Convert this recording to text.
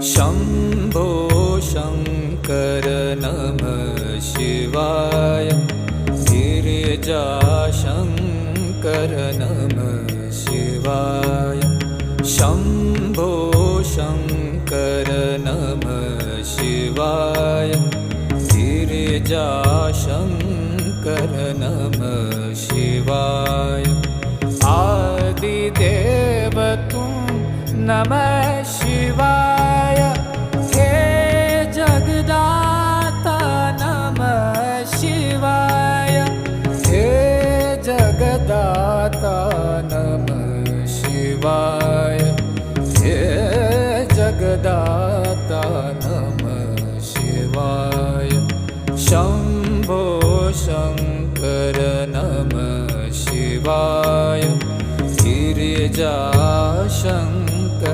शम्भो शङ्कर नमः शिवाय। गिरिजाशङ्कर नमः शिवाय। शम्भो शङ्कर नमः शिवाय। गिरिजाशङ्कर नमः शिवाय। आदिदेव तुं नमः शिवाय।